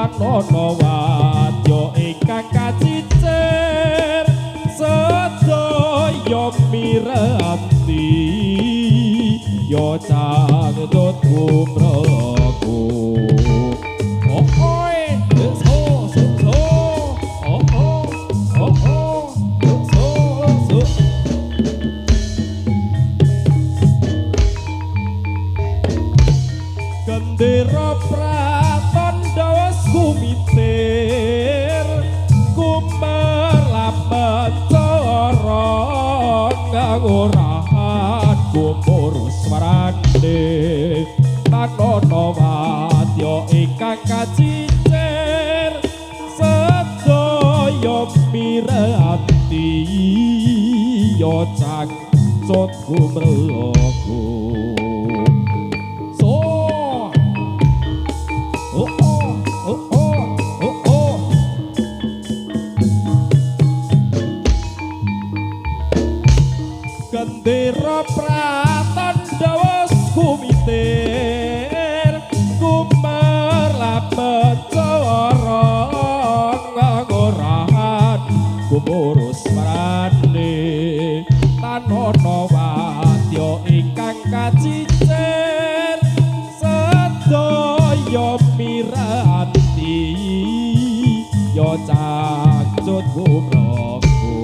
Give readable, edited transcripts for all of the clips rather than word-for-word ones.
Tanono wadya ingkang kacicir sedaya mirati ya cangdut gumraku Gendera pratandha wis kumitir kumerlapan cara ngangurahan kumur swarane Tanono wadya ingkang kacicir sedaya mirati ya cangcut gumraku Gendera pratandha wis kumitir kumerlapen cara ngangurahan kumurus marane Tanono wadya ingkang kacicir sedaya mirati ya cangcut gumraku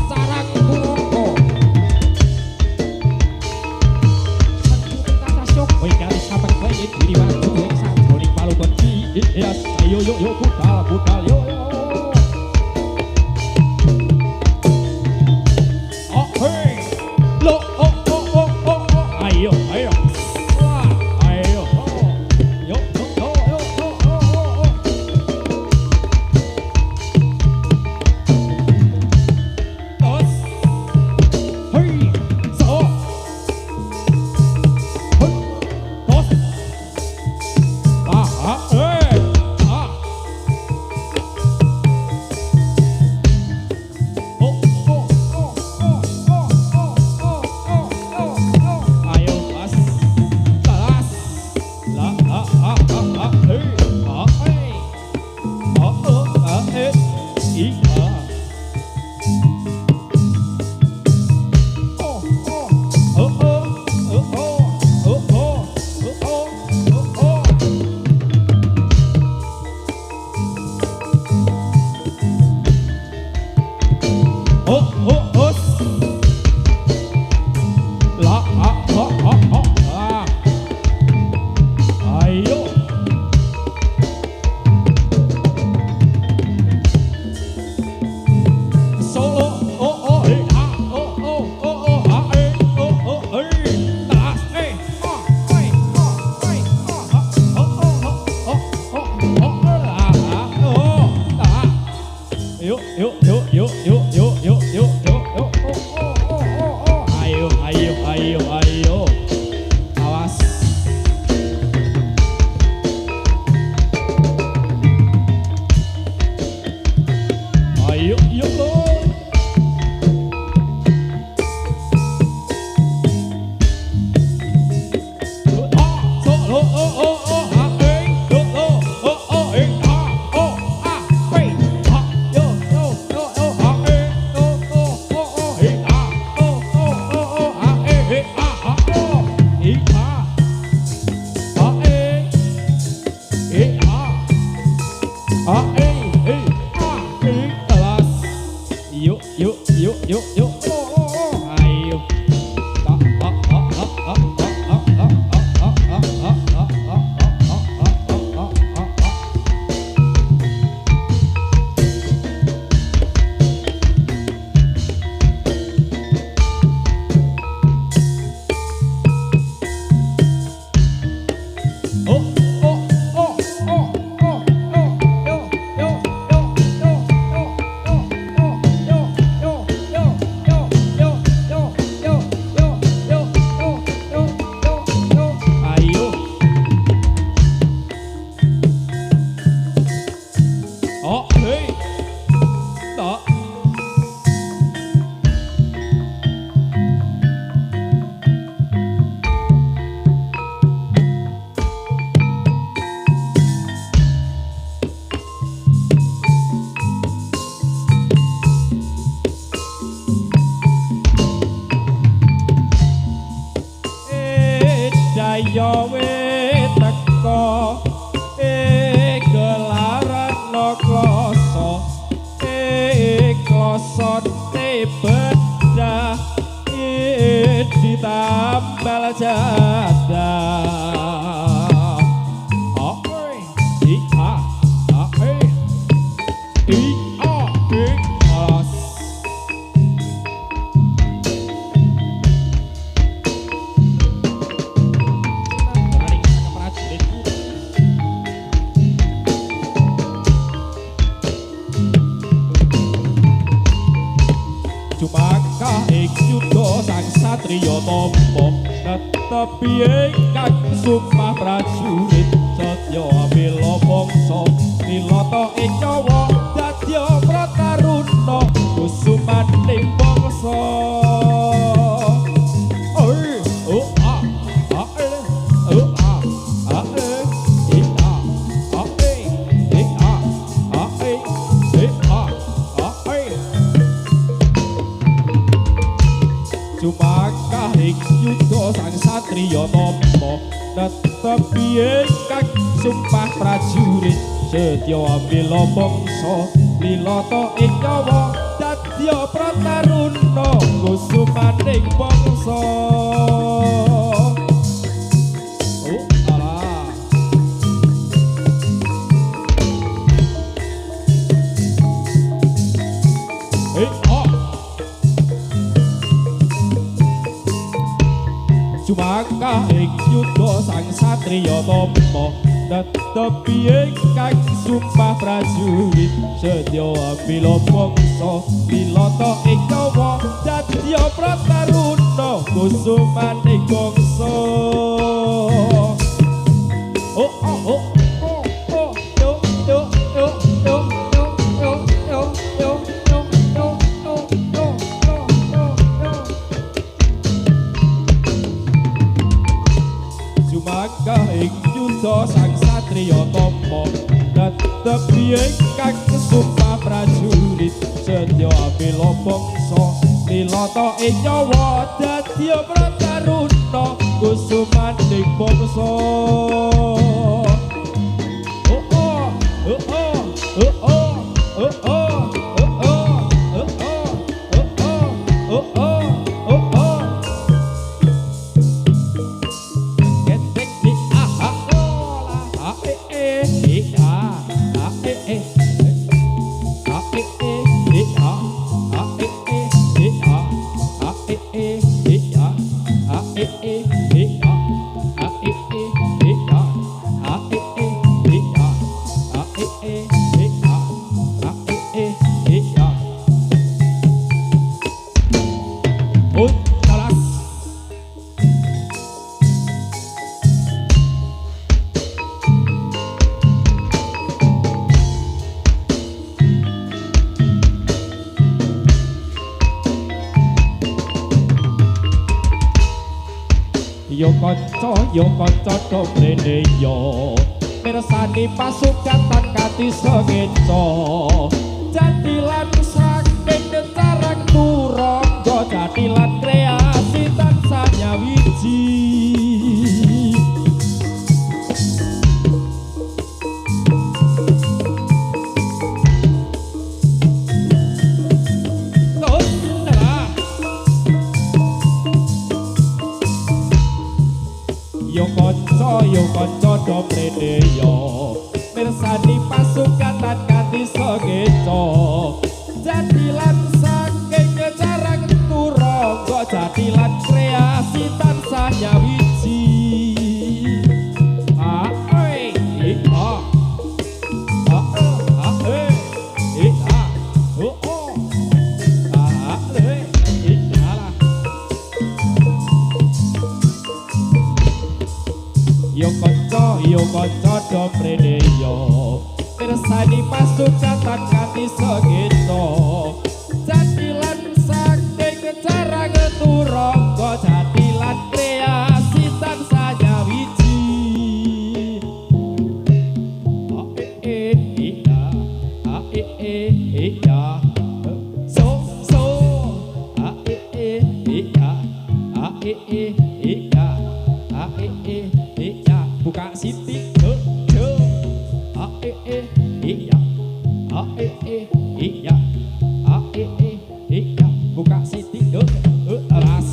sarang burungku sanjung kata syok kali sahabat bayi diri batu yang sanjoning palu benci yes ayo yo budal yo oh hey lo oh ayo Ayo awas ayo ayo wis teko gelaran no kloso kloso bedah ditambal jadah Cumaka ing yuda sang satriya tampa netepi ingkang sumpah prajurit Satya bela bangsa nilata ing nyawa dadya prataruna kusumaning bangsa Cumaka ing yuda sang satriya tampa netepi ingkang sumpah prajurit setya bela bangsa nilata ing nyawa dadya prataruna kusumaning bangsa Cumaka ing yuda sang satriya tampa netepi ingkang sumpah prajurit setya bela bangsa nilata ing nyawa dadya prataruna kusumaning bangsa Cumaka ing yuda sang satriya tampa netepi ingkang sumpah prajurit setya bela bangsa nilata ing nyawa dadya prataruna kusumaning bangsa Yo kanca domrene yo mirsani pasukan kati segeco jadilan saking carang turangga jadilan kreasi tansah nyawiji Yo kanca domrene yo mirsani pasukan kanthi segeco jadilan saking carang turangga jadilan kreasi tansah nyawiji Yo kanca domrene yo mirsani pasukan kanthi segeco jadilan saking carang turangga jadilan kreasi tansah nyawiji ya buka siti iya iya iya buka siti ras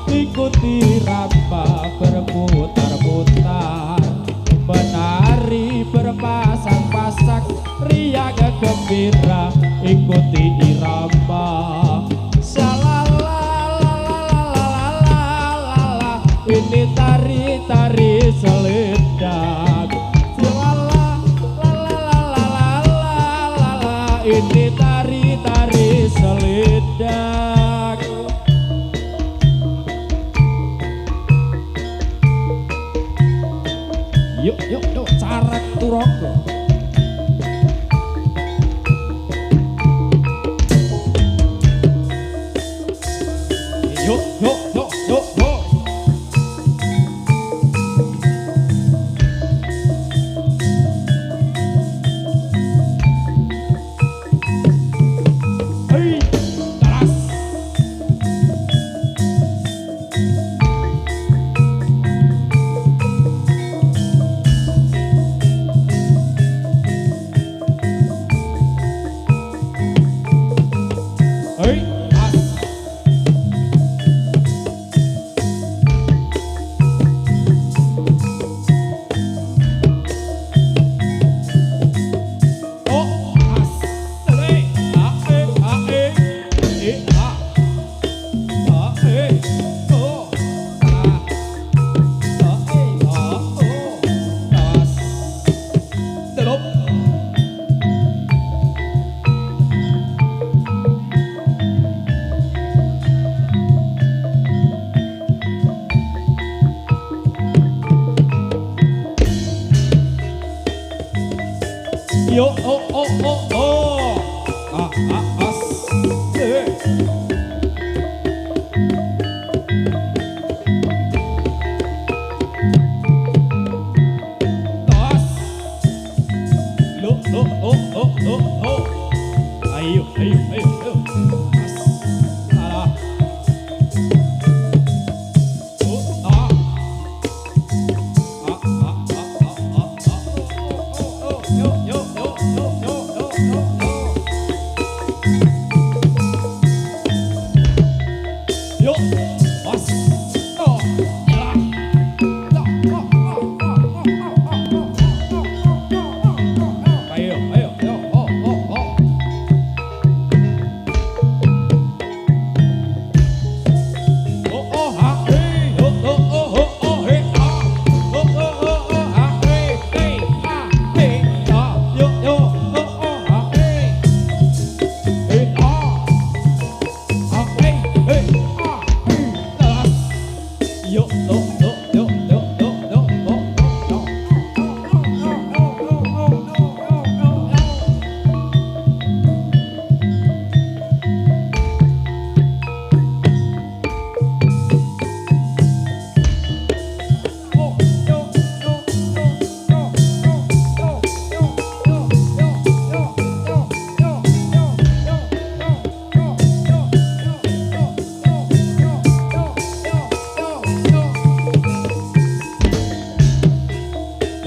ikuti ramba berputar-putar menari berpasang-pasang ria gembira ikuti irama salalalalalalalala ini tari-tari selendang salalalalalalalala ini tari-tari selendang. Yuk, carek turoko. Yuk. Hei, taras. Yo, as, tas, ayo, as, salah,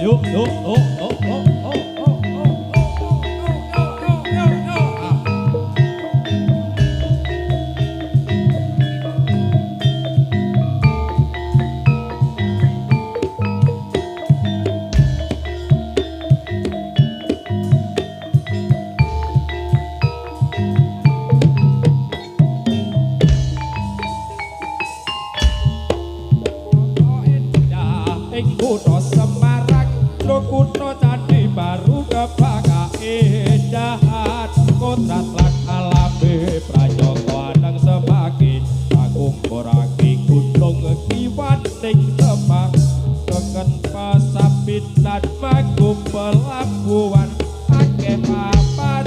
Yo yo oh oh oh oh oh oh ing kutha Semarang lo kutha Candi Baru kebaga endahan kodrat lan alame prayoga nang semake agung oraki gunung kiwan ning Semak keken pasapit lan manggung pelabuhan akeh papan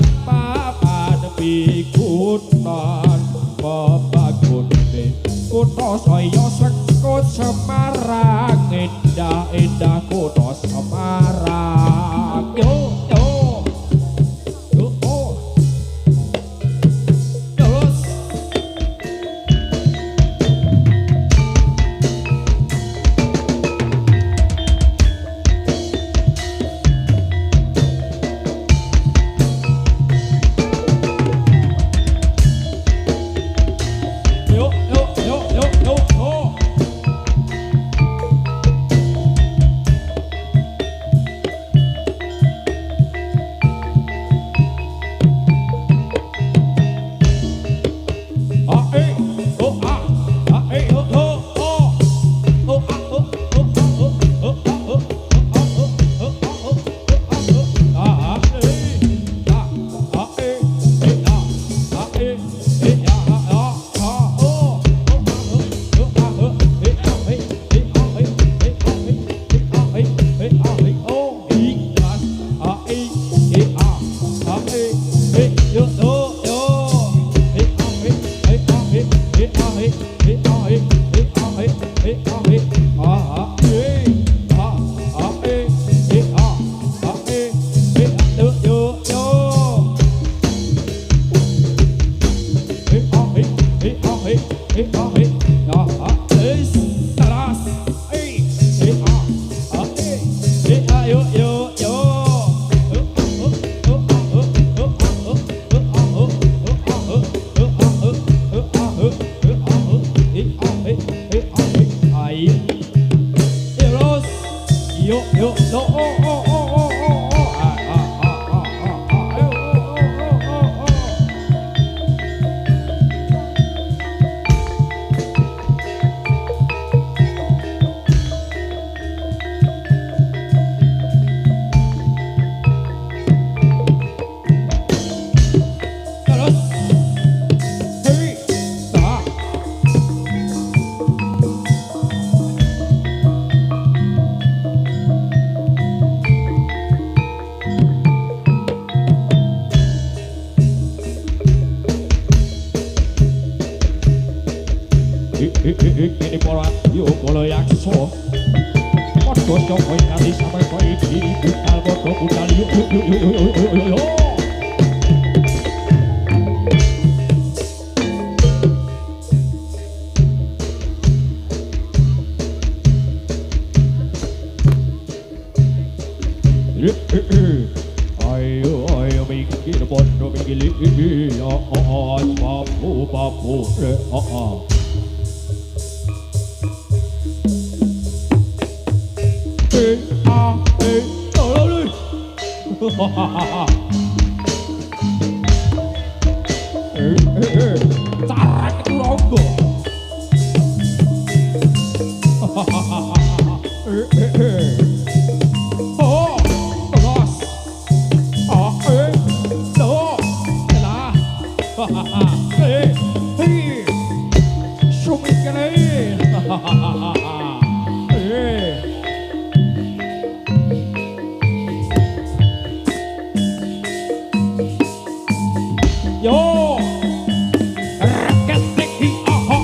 pikutan pepagune kutha saya sekut Semarang indah kutha Semarang yo yo yo oh terus yo yo yo yo yo yo ini pola yo pola yakso padha coba kali sampe kowe iki budal padha budal yo ayo ayo mikir padha mikir ya papu Tarak itu ronggo. Oh, terus. Oh, no, nah. Sumit kali. Yo, raketik hi aha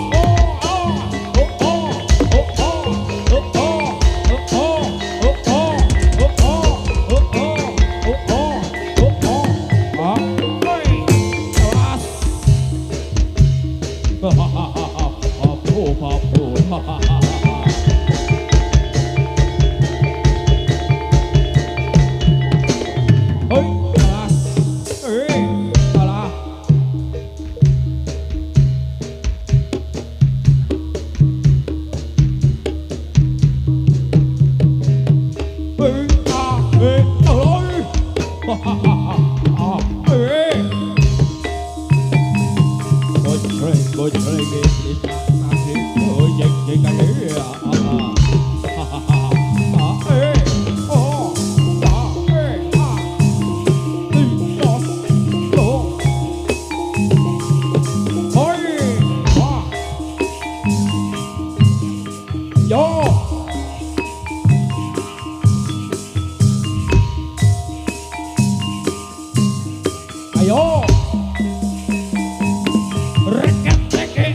Yo reket teke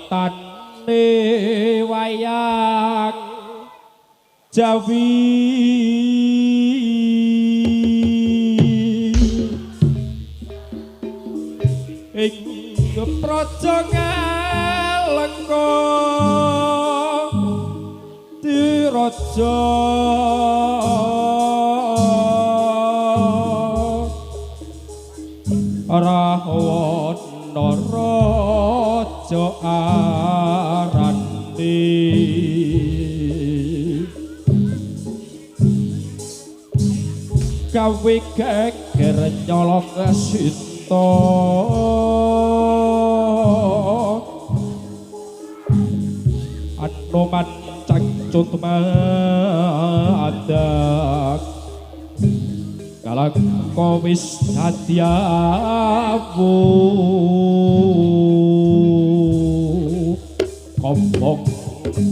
Coritane wayang Jawi ing praja Ngalengka diraja Rahwana raja Arandi gawe geger nyolong Sita Anoman cangcut madak kalangka wis dadyawu kombong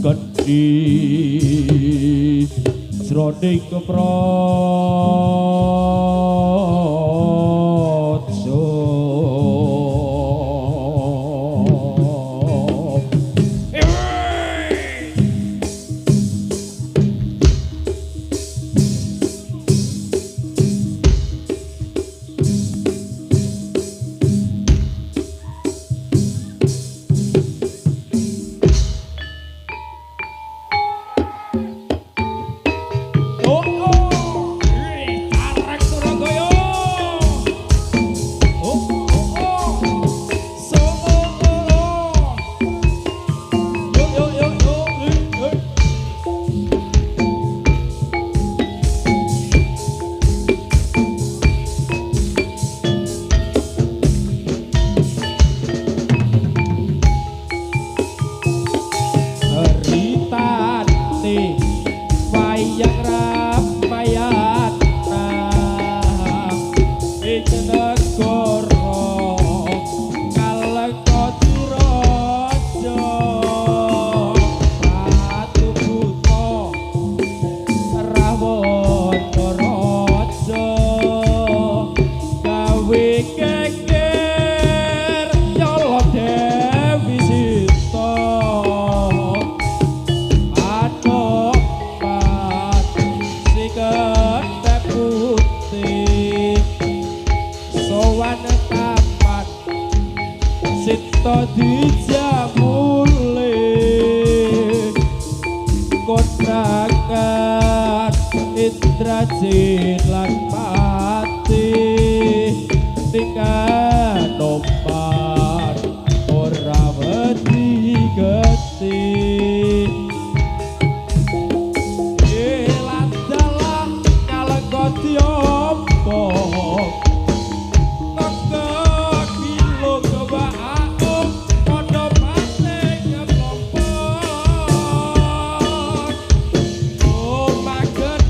gedhi jroning kepraja Indrajit lan pati tingkah nompat ora wedi geti lan dalah kalengkot diompo kok kilo coba aku padha pate ngelompok oh maget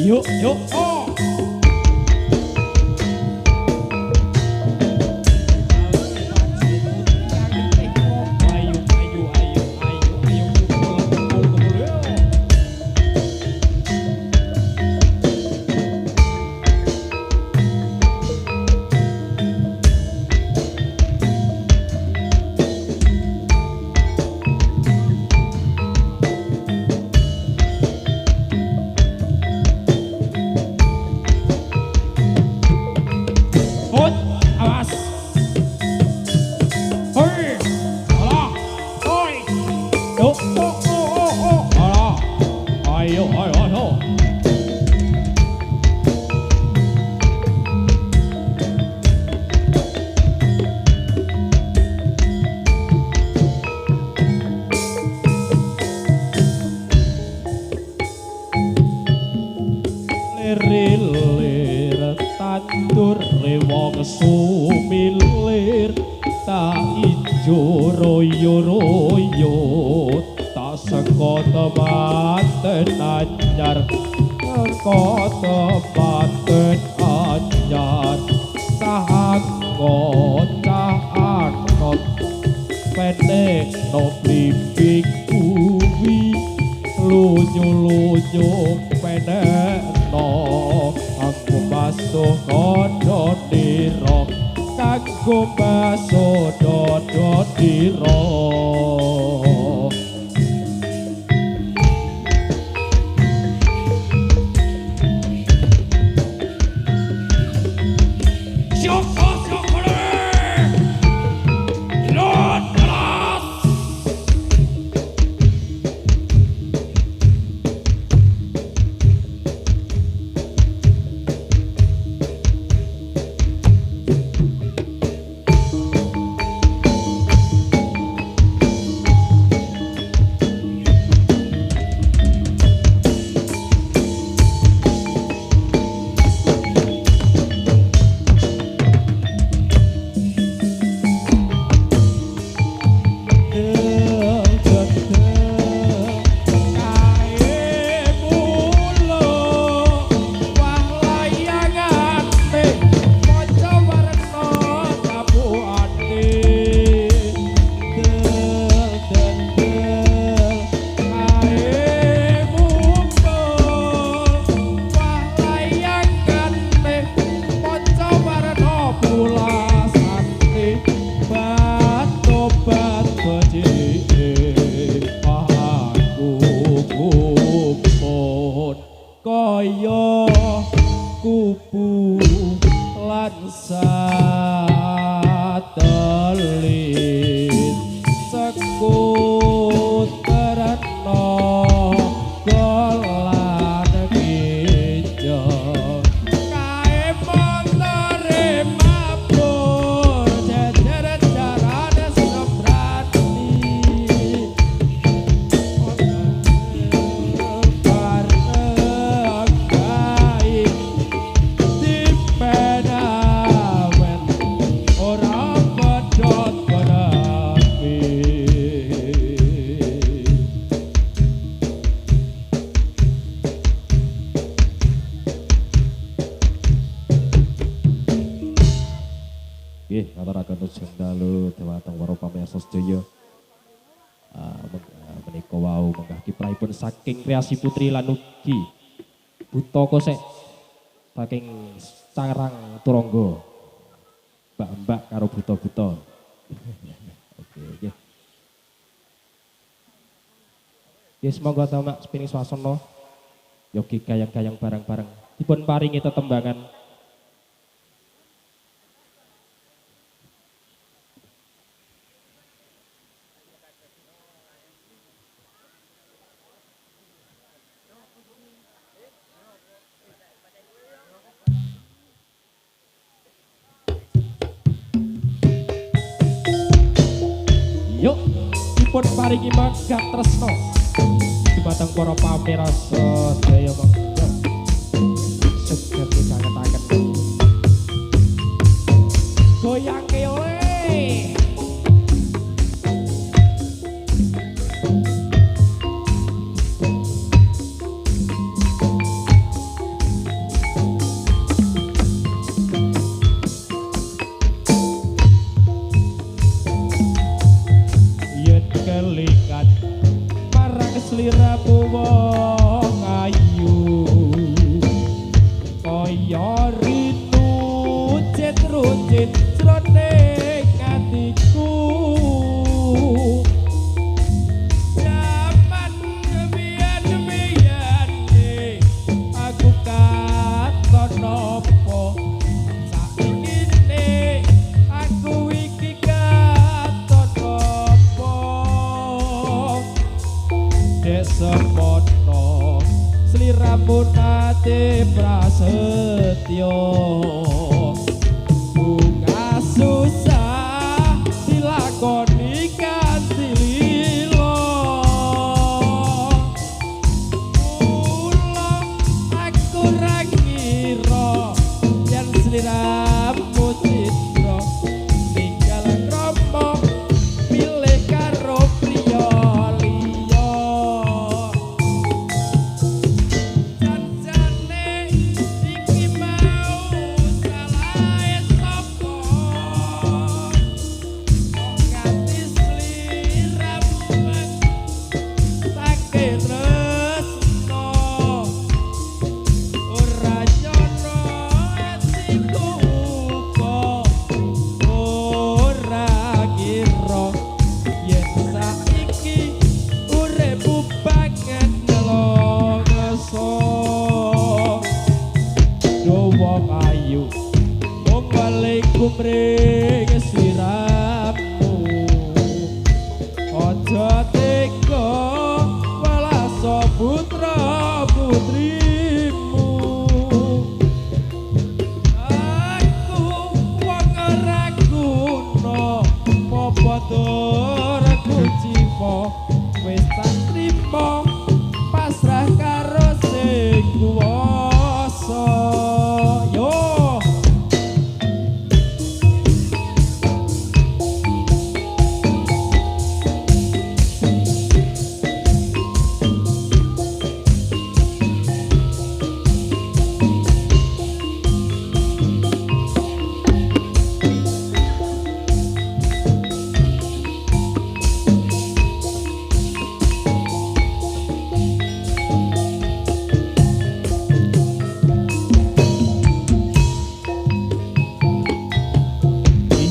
Yuk, yuk, oh. Rilir tandur rewong sumilir tak ijo royo-royo tak seko temanten anyar seko temanten anyar sahako enekno aku basuh kodo diro kanggo basuh dodo diro saking kreasi putri lan ugi Butaka sek saking Carang Turangga mbak-mbak karo buta-buta. Oke nggih. Ya semoga tamak spining swasana yogi gayang-gayang bareng-bareng dipun paringi tetembangan. Yuk, dipun paringi mangga tresno dumateng para pamirsa sedaya mangga sugeng sanget-sanget goyang oleh kelikat marang sliramu wong ayu kaya ritu cet-rucit jroning atiku zaman biyen-biyen aku katon nopo saiki aku iki semono sliramu nate prasetyo bunga susah dilakoni kanthi lilo kula aku ra ngira yen sliramu citra tinggal kromo pilih karo priya wong ayu wong balik kumring sliramu aja tega welaso putra putrimu aku wong ora guna padha kuciwa wis tak trimo pasrah karo sing kuwasa yo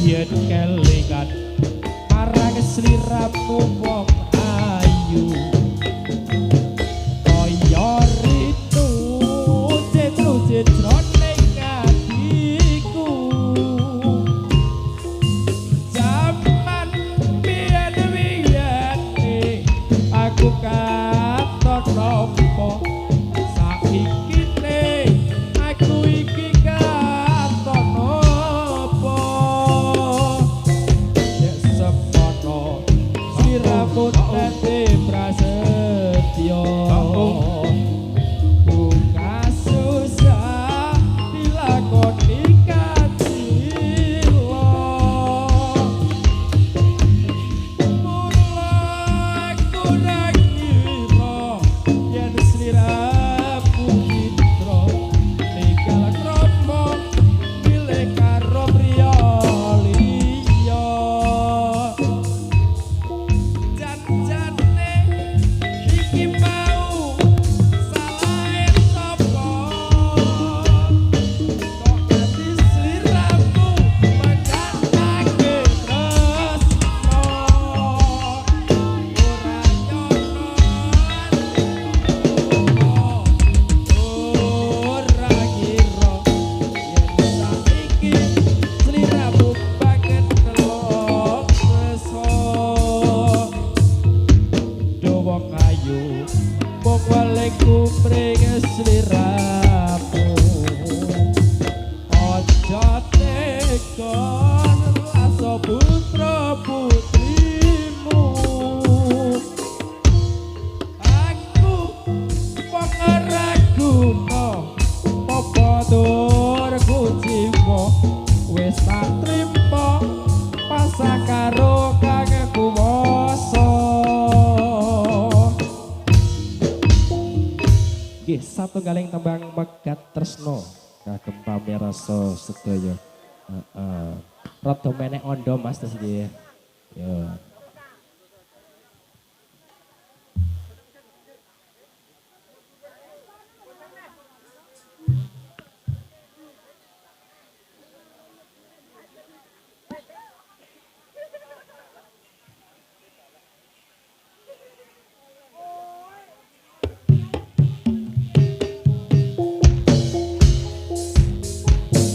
yen kelingan marang sliramu wong ayu kaya ritu jejroning atiku jaman biyen aku katon nampa saiki aku iki katon apa nek semono sliramu dadi prasetyo buka susah dilakoni kadilo mula aku ngira yen sliramu mitra tinggal kromo milih karo priya liya jan-jane iki mau salahe sapa kok ati sliramu mengatake tresno ora nyono ora kira yen saiki sliramu banget telok seso do wong ayu wong balik kumring sliramu aja tega laso putra putrimu aku wong ora guna apa tur kuciwa wis tak trimo pasrah karo kang kuwasa nggih satunggaling tembang megat tresno kagem pamirsa sedaya heeh rada menek ondo Mas terus nggih yo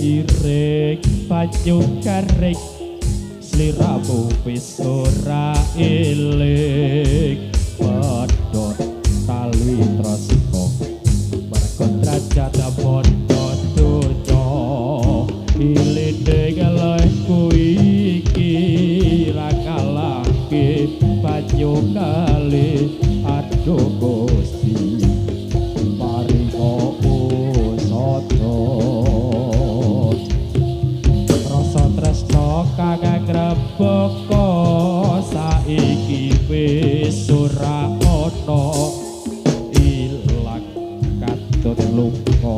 ireng banyu garing sliramu wis ora eling padha tali tresno mergo derajat padha donya ilene galehku iki ra kalake banyu kali aduh Gusti paringa usada rasa tresno kang ngrebaka saiki wis ora ana ilang katut luka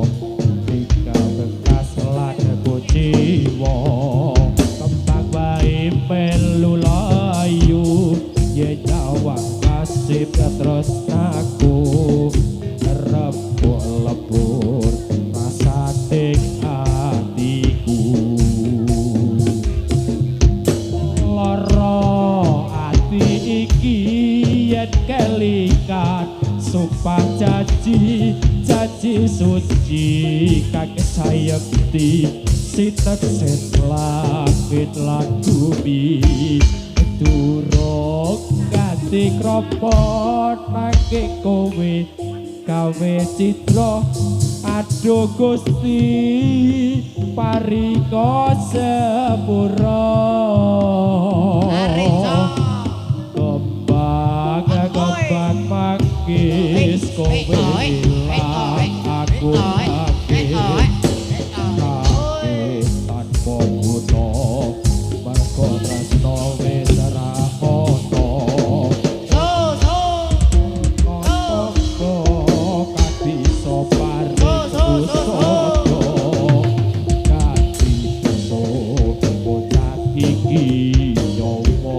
sayekti sitesen langit lan bumi durung ganti kropot nanging kowe gawe citra aduh Gusti parika sepura kembang makis kowe ilang aku tanpa guna mergo tresno wis ora ono kan bisa parikusodo kati so bocah iki nyowo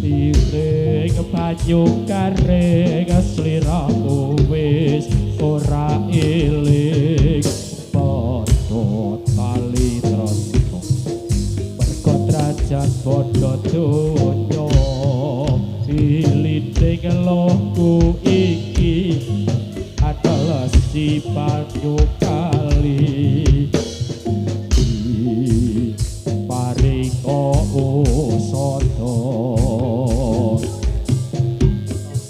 iring banyu kareng sliramu wis ora eling padha tali tresno mergo derajat bodho donya iliting lohku iki adalah si banyu kali pariko usodo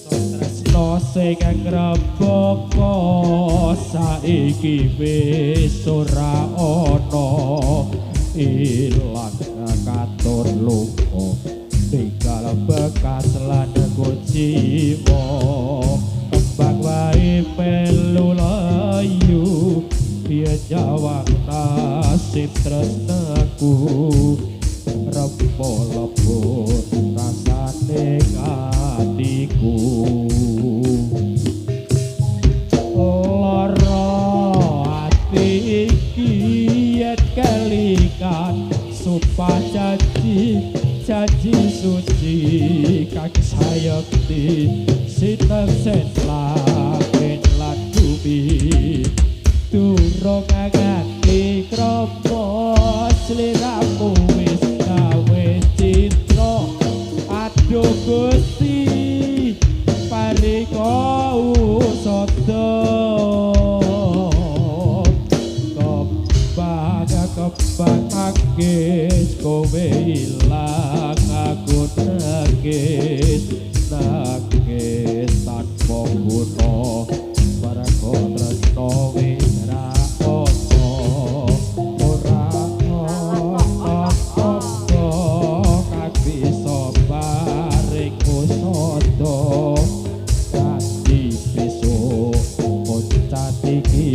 tresno sing ngrembaka saiki wis ora ana ilang katon lunga tinggal bekas lan kuciwa kembang wae melu layu dia jawab nasib tresnaku rempo lebur rasane atiku lara ati iki yen kalikan sumpah janji suci kaki sayakti sitesen langit lan bumi durung ngangati kropo sliramu wis gawe citra aduh Gusti parika usodo kembang akis kowe ilang aku nangis tanpa guna mergo tresno wis ra ono ora apa kang bisa paring usodo kanthi besok bocah iki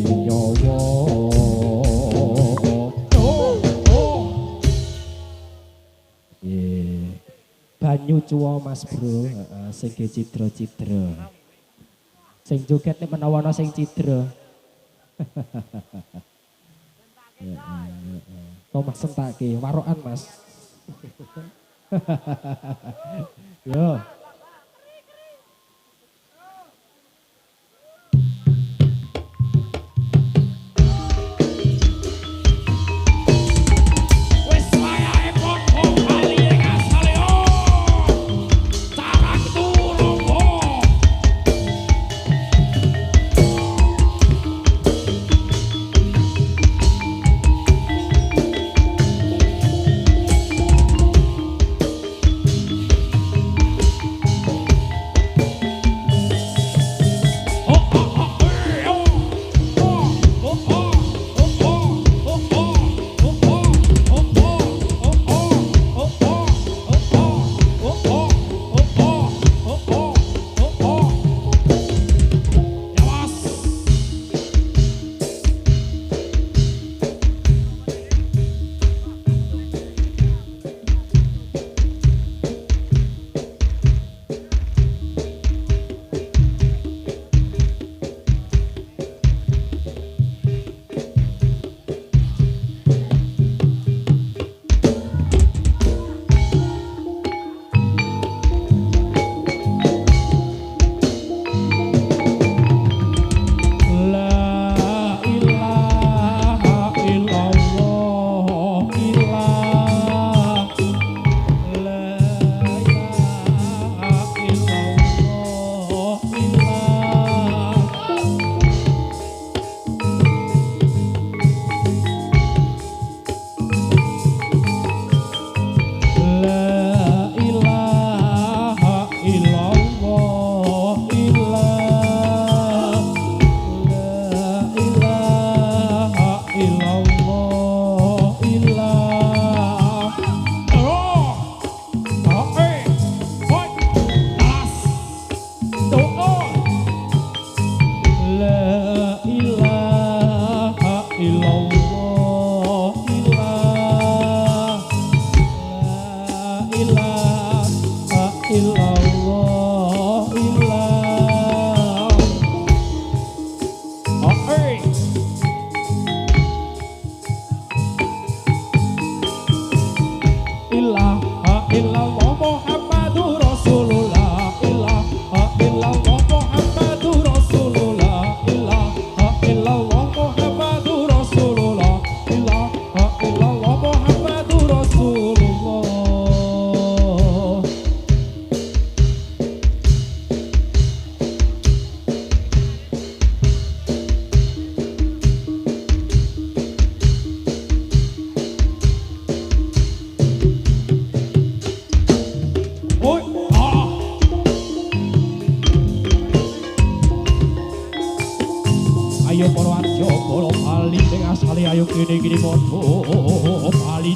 nyawa banyu cuwa Mas Bro, sing cidra-cidra. Sing joget nek menawa ana sing cidra. Kok Mas sentake warokan Mas. Yo. ilaha illallah Muhammadur Rasulullah ilaha illallah Muhammadur Rasulullah ilaha illallah Muhammadur Rasulullah ilaha illallah Muhammadur Rasulullah. Oi, ayo Purworejo, Polo Bali sing asale ayo kene-kene padha Bali.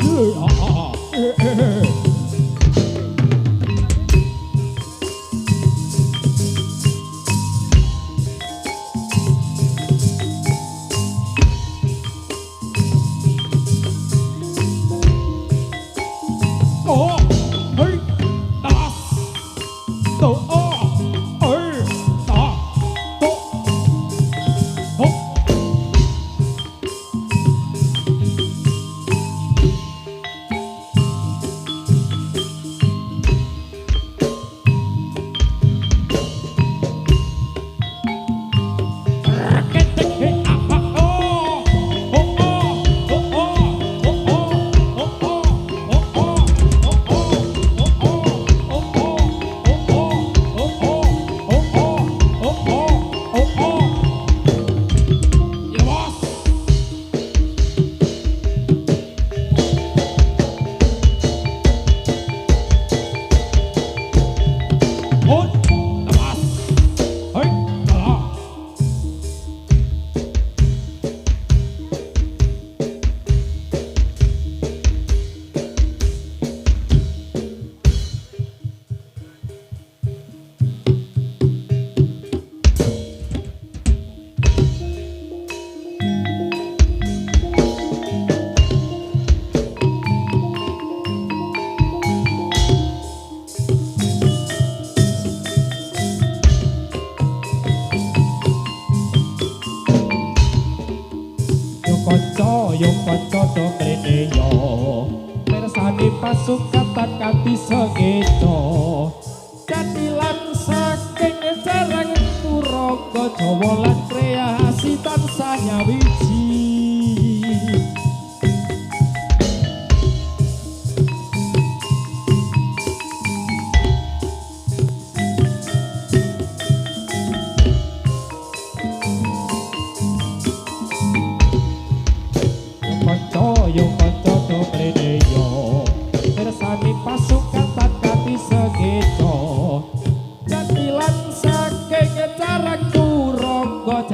Oh, hey, das. To, oh, hey, da, to, ho. Yung kanca do mrene yo mirsani pasukatan kanthi segedo catilan saking jarang turaga Jawa lan kreasi tansah nyawiji yung kanca do mrene yo mirsani pasukatan kanthi segedo catilan saking jarang turaga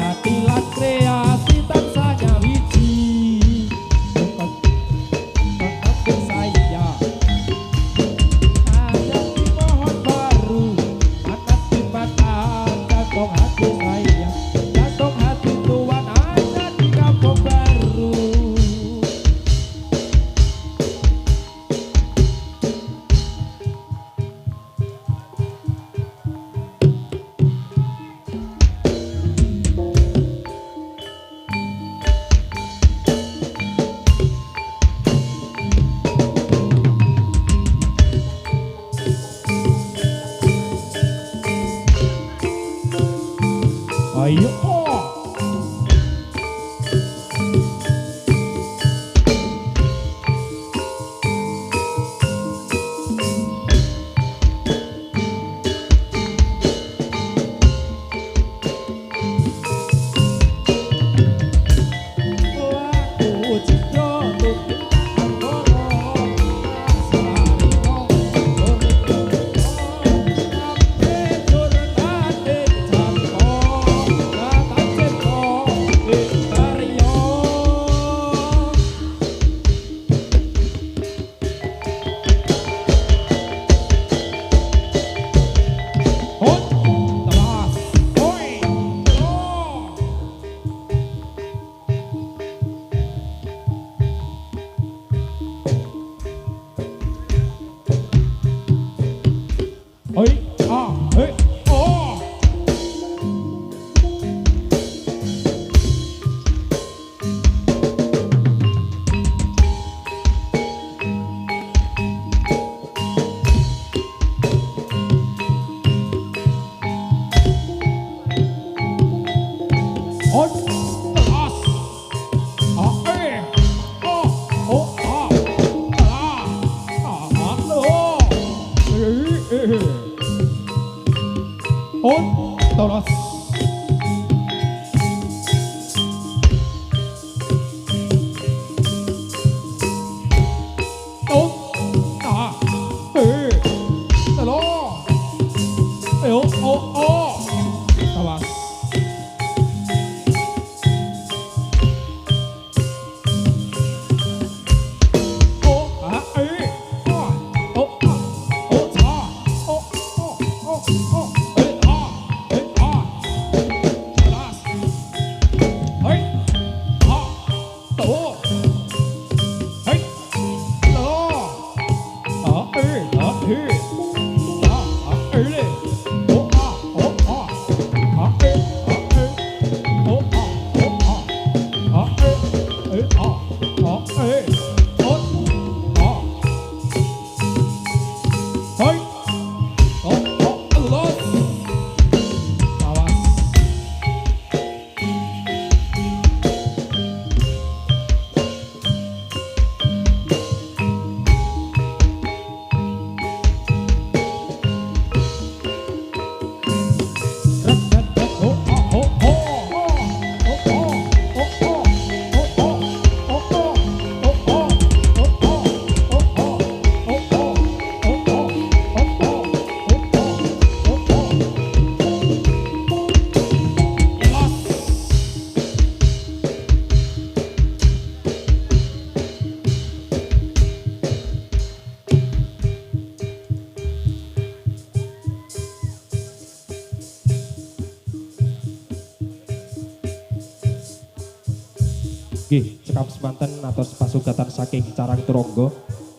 Nggih, cekap semanten atus pasugatan saking Carang Turangga.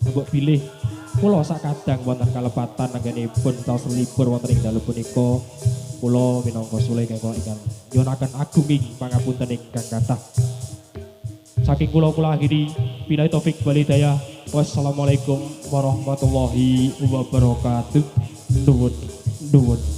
Mbok bilih kula sakadang wonten kalepatan anggenipun taos libur wonten ing dalu punika. Kula minangka sule ingkang nyuwunaken agunging pangapunten ingkang kathah. Saking kula akhiri billahi taufik wal hidayah. Wassalamualaikum warahmatullahi wabarakatuh. Nuwun.